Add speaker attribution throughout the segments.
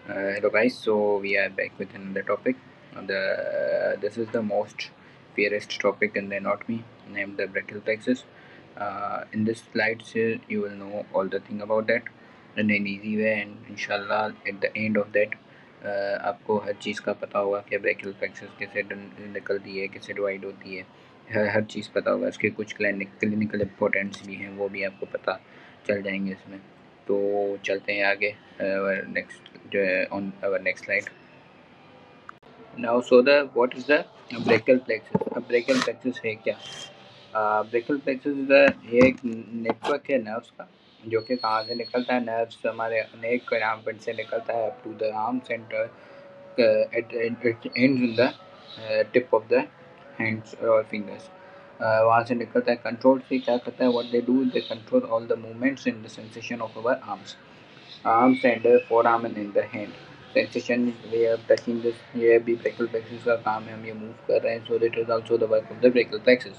Speaker 1: Hello guys, so we are back with another topic. This is the most fiercest topic in the anatomy, named the brachial plexus. In this slides, you will know all the thing about that in an easy way, and inshallah at the end of that, आपको हर चीज़ का पता होगा कि brachial plexus कैसे निकलती है, कैसे divide होती है, हर चीज़ पता होगा। इसके कुछ क्लिनिकल इम्पोर्टेंट्स भी हैं, वो भी आपको पता चल जाएंगे इसमें। तो चलते हैं आगे on our next slide. Now, so the what is the brachial plexus? अब brachial plexus है क्या? Brachial plexus is ये एक नेटवर्क है नर्व्स का, जो कि कहाँ से निकलता है? नर्व्स हमारे नेक के आर्म पिन से निकलता है up to the arm centre, it ends in the tip of the hands or fingers. वहाँ से निकलता है। कंट्रोल से क्या करता है? What they do, they control all the movements and the sensation of our arms and forearm and in the hand. Sensation we are touching this, ये भी brachial plexus का काम है, हम ये मूव कर रहे हैं, so that is also the work of the brachial plexus.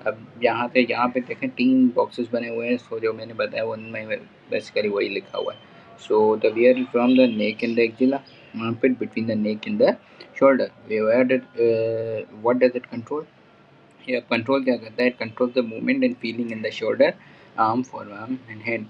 Speaker 1: अब यहाँ पे देखें 3 बॉक्सेस बने हुए हैं, सो जो मैंने बताया उनमें बेसिकली वही लिखा हुआ है. So the where from the neck and the axilla, armpit between the neck and the shoulder. Where did what does it control? ये कंट्रोल क्या करता है? It control the movement and feeling in the shoulder, arm, forearm and hand.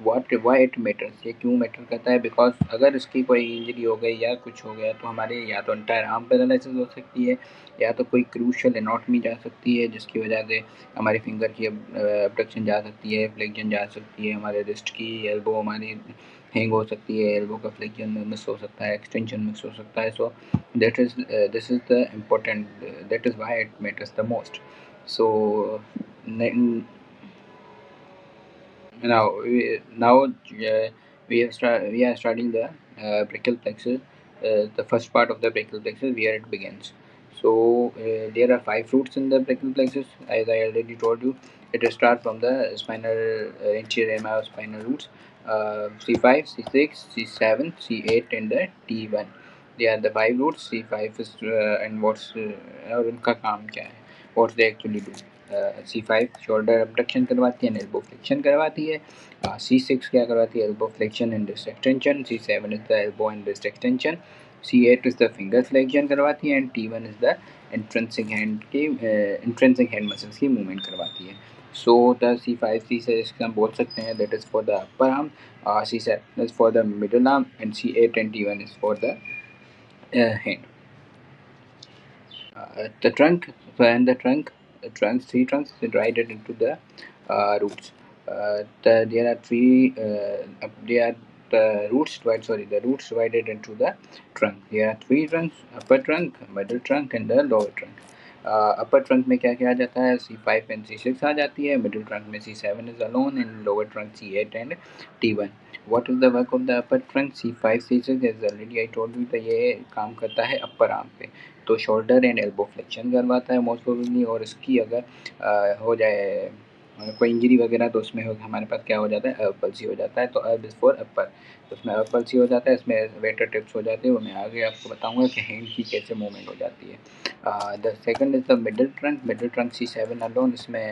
Speaker 1: Why it matters? ये क्यों matter करता है? Because अगर इसकी कोई इंजरी हो गई या कुछ हो गया तो हमारे या तो एंटायर आर्म पैरालिसिस हो सकती है, या तो कोई क्रूशल एनाटॉमी जा सकती है जिसकी वजह से हमारी फिंगर की अब्डक्शन जा सकती है, फ्लेक्शन जा सकती है, हमारे रिस्ट की, एल्बो हमारी हैंग हो सकती है, एल्बो का फ्लेक्शन मिस हो सकता है, एक्सटेंशन मिस हो सकता है. सो that is this is the important, that is why it matters the most. So n- now we are starting the brachial plexus, the first part of the brachial plexus where it begins. So there are 5 roots in the brachial plexus, as I already told you. It starts from the spinal anterior spinal roots, C5, C6, C7, C8 and the T1. They are the 5 roots. C5 is and what's और उनका काम क्या है, what they actually do. C5 shoulder abduction करवाती है, elbow flexion करवाती है. C6 क्या करवाती है? Elbow flexion and wrist extension. C7 is the elbow and wrist extension. C8 is the finger flexion करवाती है, and T1 is the intrinsic hand muscles की मूवमेंट करवाती है. सो द C5 C6 हम बोल सकते हैं that is for the upper arm, C7 is for the middle arm, and C8 and T1 is for the hand. The trunk, and the trunks, 3 trunks divided into the roots. There are three. There are the roots divided into the trunk. There are 3 trunks: upper trunk, middle trunk, and the lower trunk. Upper trunk में क्या क्या आ जाता है? C5 and C6 आ जाती है. Middle trunk में C7 is alone, and lower trunk C8 and T1. What is the work of the upper trunk? C5 C6 as already I told you, तो ये काम करता है अपर आर्म पे, तो शोल्डर एंड एल्बो फ्लेक्शन करवाता है मोस्ट प्रोबेबली. और इसकी अगर हो जाए कोई इंजरी वगैरह तो उसमें हमारे पास क्या हो जाता है? पल्सी हो जाता है. तो अब इज फॉर अपर, तो उसमें पल्सी हो जाता है, इसमें वेटर टिप्स हो जाते हैं. वो मैं आगे आपको बताऊंगा कि हैंड की कैसे मूवमेंट हो जाती है. The second is the middle trunk C7 alone, इसमें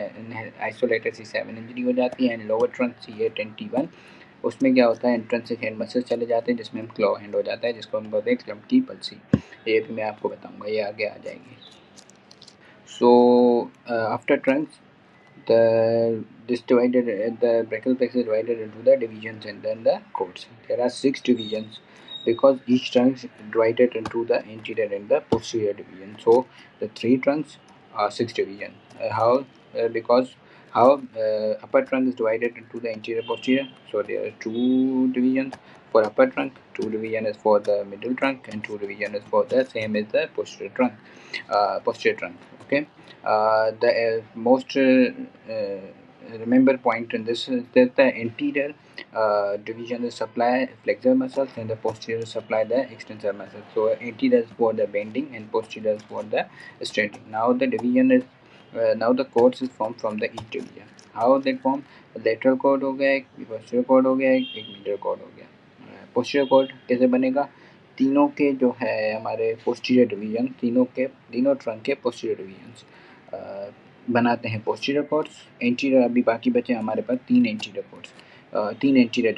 Speaker 1: आइसोलेटेड C7 इंजरी हो जाती है. And lower trunk C8 and T1, उसमें क्या होता है? इंट्रेंसिक हैंड मसल चले जाते हैं जिसमें हम क्लॉ हैंड हो जाता है, जिसको हम बोलते हैं क्लम की पल्सी. ये भी मैं आपको बताऊंगा, ये आगे आ जाएगी. So after Trunks, the brachial plexus is divided into the divisions and then the codes. There are 6 divisions because each trunk is divided into the anterior and the posterior division. So the 3 trunks are 6 divisions. Because how upper trunk is divided into the anterior posterior, so there are 2 divisions for upper trunk, 2 division is for the middle trunk, and 2 division is for the same as the posterior trunk. Okay. The most remember point in this is that the anterior division is supply flexor muscles, and the posterior supply the extensor muscles. So anterior is for the bending and posterior is for the straightening. Now the division is now the chords is formed from the each division. How they form? Lateral cord हो गया, एक posterior cord हो गया, एक medial cord हो गया. Posterior cord कैसे बनेगा? तीनों के जो है हमारे पोस्टीरियर डिवीजन, तीनों ट्रंक के पोस्टीरियर डिवीजन्स बनाते हैं पोस्टीरियर कॉर्ड्स. एंटीरियर अभी बाकी बचे हमारे पास 3 एंटीरियर कॉर्ड्स. तीन एंटीरियर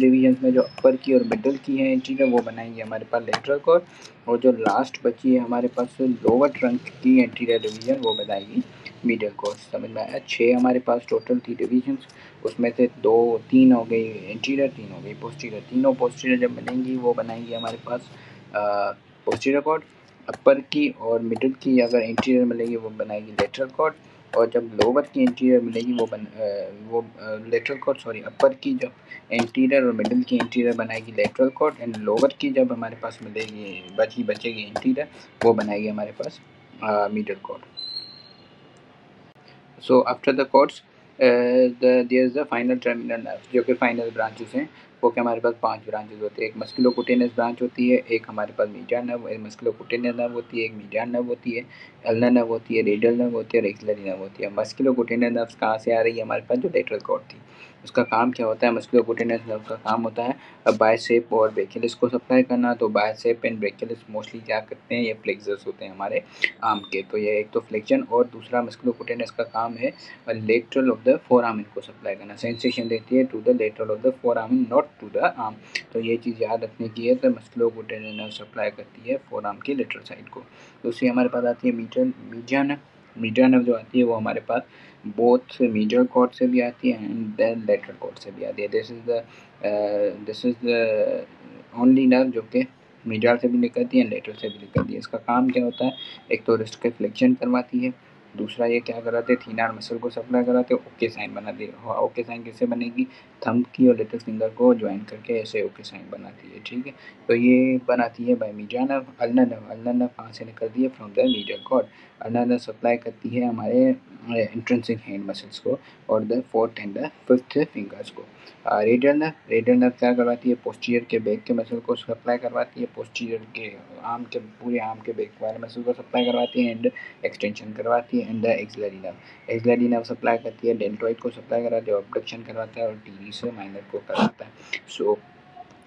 Speaker 1: डिवीजन में जो अपर की और मिडल की है एंटीरियर वो बनाएंगे हमारे पास लेटरल कॉर्ड, और जो लास्ट बची है हमारे पास लोअर ट्रंक की एंटीरियर डिवीजन वो बनाएगी मीडियल कॉर्ड। समझ में आया? 6 हमारे पास टोटल थी डिवीजन्स, उसमें से 3 हो गई एंटीरियर, 3 हो गई पोस्टीरियर। तीनों पोस्टीरियर जब बनेंगी वो बनाएंगी हमारे पास पोस्टीरियर कॉर्ड। अपर की और मिडिल की अगर एंटीरियर मिलेगी वो बनाएगी लेटरल कॉर्ड, और जब लोअर की एंटीरियर मिलेगी वो लेटरल कॉर्ड सॉरी अपर की जब एंटीरियर और मिडिल की एंटीरियर बनाएगी लेटरल कॉर्ड, एंड लोअर की जब हमारे पास मिलेगी बचेगी एंटीरियर वो बनाएगी हमारे पास middle cord. So after the cords there is the final terminal nerve, जो कि फाइनल ब्रांचेस हैं वो कि हमारे पास 5 ब्रांचेस होती है। एक मस्कुलोकुटेनियस ब्रांच होती है, एक हमारे पास मीडियन नर्व, एक मस्कुलोकुटेनियस नर्व होती है, एक मीडियन नर्व होती है, अल्नर नर्व होती है, रेडियल नर्व होती है और एक्सिलरी नर्व होती है। मस्कुलोकुटेनियस नर्व कहाँ से आ रही है? हमारे पास जो लेटरल कॉर्ड थी उसका काम क्या होता है? मस्कुलोकुटेनियस नर्व का काम होता है बाइसेप और ब्रेकियलिस को सप्लाई करना। तो बाइसेप एंड ब्रेकियलिस मोस्टली क्या करते हैं? ये फ्लेक्सर्स होते हैं हमारे आर्म के। तो ये एक तो फ्लेक्शन, और दूसरा मस्कुलोकुटेनियस का काम है lateral of the forearm इनको सप्लाई करना। सेंसेशन देती है to the lateral of the forearm, not to the arm. तो ये चीज़ याद रखने की है। तो मस्कुलोकुटेनियस नर्व सप्लाई करती है फोर आर्म की लेटरल साइड को। दूसरी हमारे पास आती है मीडियन नर्व। मीडियन नर्व जो आती है वो हमारे पास बोथ मीडियल कॉर्ड से भी आती है एंड देन लेटरल कॉर्ड से भी आती है। This is the only nerve जो कि मीडियल से भी निकलती है, लेटरल से भी निकलती है। इसका काम क्या होता है? एक तो रिस्ट के फ्लेक्शन करवाती है, दूसरा ये क्या कराते हैं? थीनार मसल को सप्लाई कराते हैं, ओके साइन बनाती है। ओके साइन कैसे बनेगी? थंब की और लिटिल फिंगर को ज्वाइन करके ऐसे ओके साइन बनाती है। ठीक है, तो ये बनाती है by median nerve. Ulnar nerve कहाँ से निकलती है? From the medial cord. Ulnar nerve supply करती है हमारे इंट्रिंसिक हैंड मसल्स को और the fourth and the fifth fingers को। रेडियल नर्व क्या करवाती है? पोस्टीरियर के बैक के मसल को सप्लाई करवाती है, पोस्टीरियर के आर्म के पूरे आर्म के बैक वाले मसल को सप्लाई करवाती है एंड एक्सटेंशन करवाती है। And the axillary nerve supply करती है, डेल्टोइड को सप्लाई कराती है, ऑब्डक्शन करवाता है और टीवी से माइनर को कराता है। सो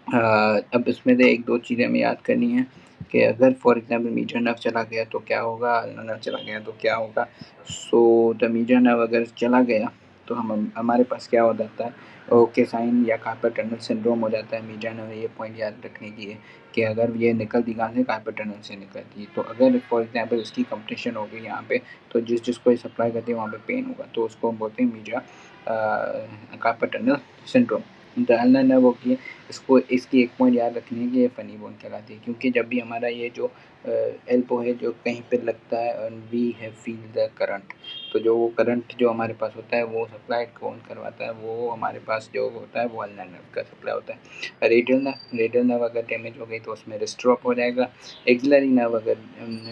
Speaker 1: अब इसमें से एक दो चीज़ें हमें याद करनी है कि अगर फॉर एग्जांपल मीडियन नर्व चला गया तो क्या होगा, अल्नर नर्व चला गया तो क्या होगा। सो द मीडियन नर्व अगर चला गया तो हमारे पास क्या हो जाता है? ओके साइन या कार्पल टनल सिंड्रोम हो जाता है मीडियन नर्व। ये पॉइंट याद रखने की है कि अगर ये निकलती कहाँ से? कार्पल टनल से निकलती है। तो अगर फॉर एग्जांपल इसकी कंपटीशन हो गई यहाँ पे, तो जिसको ये सप्लाई करती है वहाँ पे पेन होगा, तो उसको हम बोलते हैं media carpal tunnel syndrome. The ulnar nerve होती है, इसको इसकी एक पॉइंट याद रखनी है कि ये फनी बोन कहलाती है, क्योंकि जब भी हमारा ये जो एल्बो है जो कहीं पे लगता है और we have feel the current, तो जो वो करंट जो हमारे पास होता है वो सप्लाई कौन करवाता है? वो हमारे पास जो होता है वो अल्नर नर्व का सप्लाई होता है। रेडियल नर्व अगर डैमेज हो गई तो उसमें रिस्ट ड्रॉप हो जाएगा। एक्सिलरी नर्व अगर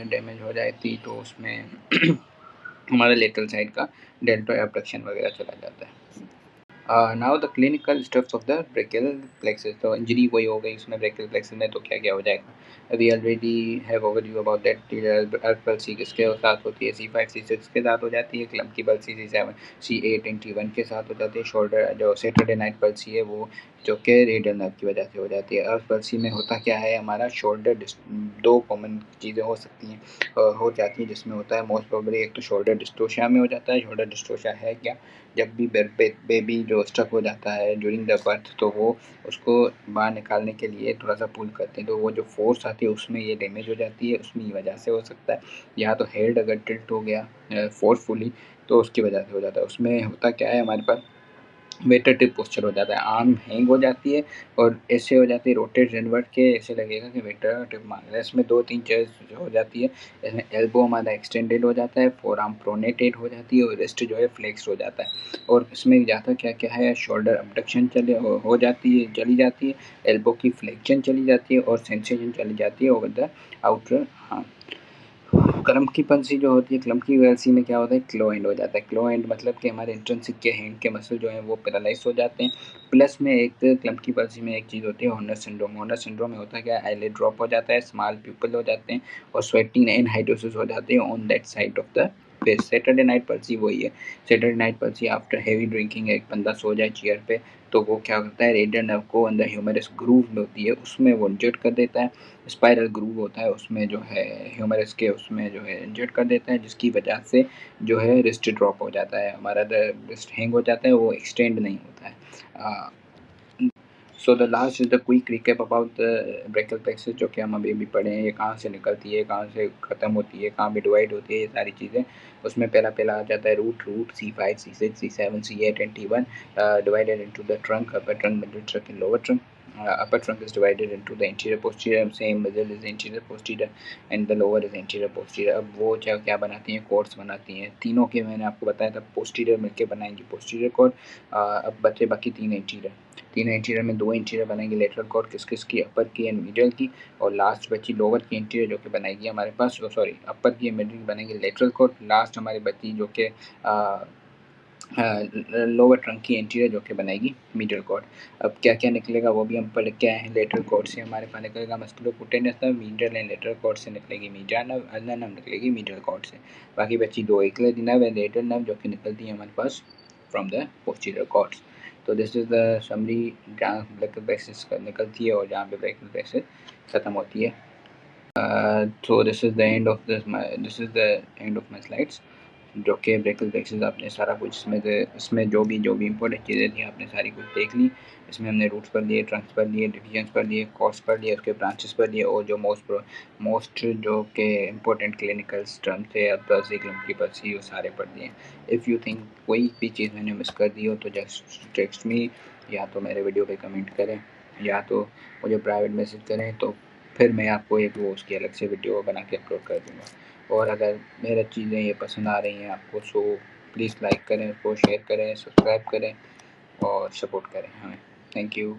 Speaker 1: डैमेज हो जाती तो उसमें हमारे लेटरल साइड का डेल्टोइड अब्डक्शन वगैरह चला जाता है। Now the clinical steps of the brachial plexus. तो इंजरी कोई हो गई उसमें ब्रेकियल प्लेक्सस में तो क्या क्या हो जाएगा? We already have overview about that. Palsy किसके साथ होती है? C5 C6 के साथ हो जाती है। क्लम्की palsy C7 C8 and T1 के साथ हो जाती है। शोल्डर जो सैटरडे नाइट पल्सी है वो जो कि रेडियल नर्व की वजह से हो जाती है। अर्थ पल्सी में होता क्या है? हमारा शोल्डर दो कॉमन चीज़ें हो सकती हैं हो जाती हैं जिसमें होता है मोस्ट प्रोबेबली एक तो शोल्डर डिस्टोशिया में हो जाता है। शोल्डर डिस्टोशिया है क्या? जब भी बेबी जो स्टक हो जाता है ड्यूरिंग द बर्थ, तो वो उसको बाहर निकालने के लिए थोड़ा सा पुल करते हैं, तो वो जो फोर्स आती है उसमें ये डैमेज हो जाती है, उसमें वजह से हो सकता है। या तो हेड अगर टिल्ट हो गया फोर्सफुली तो उसकी वजह से हो जाता है। उसमें होता क्या है? हमारे पास वेटरटिव पोस्चर हो जाता है, आर्म हैंग हो जाती है और ऐसे हो जाती है रोटेट इनवर्ट के, ऐसे लगेगा कि वेटरटिव मार रहा है। इसमें 2-3 चीज़ हो जाती है। इसमें एल्बो हमारा एक्सटेंडेड हो जाता है, फोर आर्म प्रोनेटेड हो जाती है और रिस्ट जो है फ्लेक्स हो जाता है। और इसमें ज़्यादा क्या क्या है? शोल्डर अबडक्शन हो जाती है, चली जाती है, एल्बो की फ्लेक्शन चली जाती है और सेंसेशन चली जाती है over the outer arm. Klumpke palsy जो होती है, क्लम्की पल्सी में क्या होता है? क्लो एंड हो जाता है। क्लो एंड मतलब कि हमारे इंट्रिंसिक के हैंड के मसल जो है वो पैरालाइज हो जाते हैं। प्लस में एक क्लम्की पल्सी में एक चीज़ होती है हॉर्नर सिंड्रोम। हॉर्नर सिंड्रोम में होता है क्या? आईलिड ड्रॉप हो जाता है, स्मॉल प्यूपल हो जाते हैं और स्वेटिंग एंड हाइड्रोसिस हो जाते हैं on that side of the face. Saturday night palsy वही है। Saturday night palsy after heavy drinking एक बंदा सो जाए चेयर पे तो वो क्या करता है, रेडियल नर्व को अंदर ह्यूमरस ग्रूव होती है उसमें वो इंजर्ड कर देता है। स्पाइरल ग्रूव होता है उसमें जो है ह्यूमरस के, उसमें जो है इंजर्ड कर देता है, जिसकी वजह से जो है रिस्ट ड्रॉप हो जाता है, हमारा रिस्ट हैंग हो जाता है, वो एक्सटेंड नहीं होता है। So the last is the quick recap about the brachial plexus, जो कि हम अभी पढ़े हैं, ये कहाँ से निकलती है, कहाँ से ख़त्म होती है, कहाँ पे डिवाइड होती है, ये सारी चीज़ें। उसमें पहला आ जाता है root C5 C6 C7 C8 and T1 divided into the trunk, upper trunk, middle trunk and lower trunk. Upper trunk is divided into the anterior posterior, same middle is anterior posterior and the lower is anterior posterior. अब वो क्या बनाती हैं, chords बनाती हैं तीनों के, मैंने आपको बताया था पोस्टीरियर मिलके बनाएंगी पोस्टीरियर कोर्ड। अब बचे बाकी तीन एंटीरियर में दो एंटीरियर बनेंगे लेटरल कॉर्ड, किसकी, अपर की एंड मिडल की, और लास्ट बची लोअर की एंटीरियर जो कि बनाएगी हमारे पास, सॉरी अपर की एंड मिडल की बनेगी लेटरल कॉर्ड, लास्ट हमारी बची जो कि लोअर ट्रंक की एंटीरियर जो कि बनाएगी मिडल कॉर्ड। अब क्या क्या निकलेगा वो भी हम पढ़ के आए हैं। लेटरल कॉर्ड से हमारे पास निकलेगा musculocutaneous nerve, medial and lateral cord से निकलेगी मीडियल नर्व, अल्नर नर्व निकलेगी मिडल कॉर्ड से। बाकी बची दो, axillary nerve and lateral nerve जो कि निकलती है हमारे पास फ्रॉम द पोस्टीरियर कॉर्ड्स। तो दिस इज द समरी जहाँ ब्रेकियल प्लेक्सस निकलती है और जहाँ पे ब्रेकियल प्लेक्सस ख़त्म होती है। So this is the end of my slides, जो कि ब्रेकियल प्लेक्सस आपने सारा कुछ इसमें जो भी इंपॉर्टेंट चीज़ें थी आपने सारी कुछ देख ली। इसमें हमने रूट्स पढ़ लिए, ट्रंक्स पढ़ लिए, डिवीजन्स पढ़ लिए, कॉर्ड्स पढ़ लिए, उसके ब्रांचेस पढ़ लिए, और जो मोस्ट जो कि इम्पोर्टेंट क्लिनिकल टर्म थे, अब्बासी ग्लम्की पर्सी, वो सारे पढ़ लिए। इफ़ यू थिंक कोई भी चीज़ मैंने मिस कर दी हो तो जस्ट टेक्स्ट मी, या तो मेरे वीडियो पे कमेंट करें, या तो मुझे प्राइवेट मैसेज करें, तो फिर मैं आपको एक वो उसकी अलग से वीडियो बना के अपलोड कर दूँगा। और अगर मेरी चीज़ें ये पसंद आ रही हैं आपको, सो प्लीज़ लाइक करें, उसको शेयर करें, सब्सक्राइब करें और सपोर्ट करें हमें। Thank you.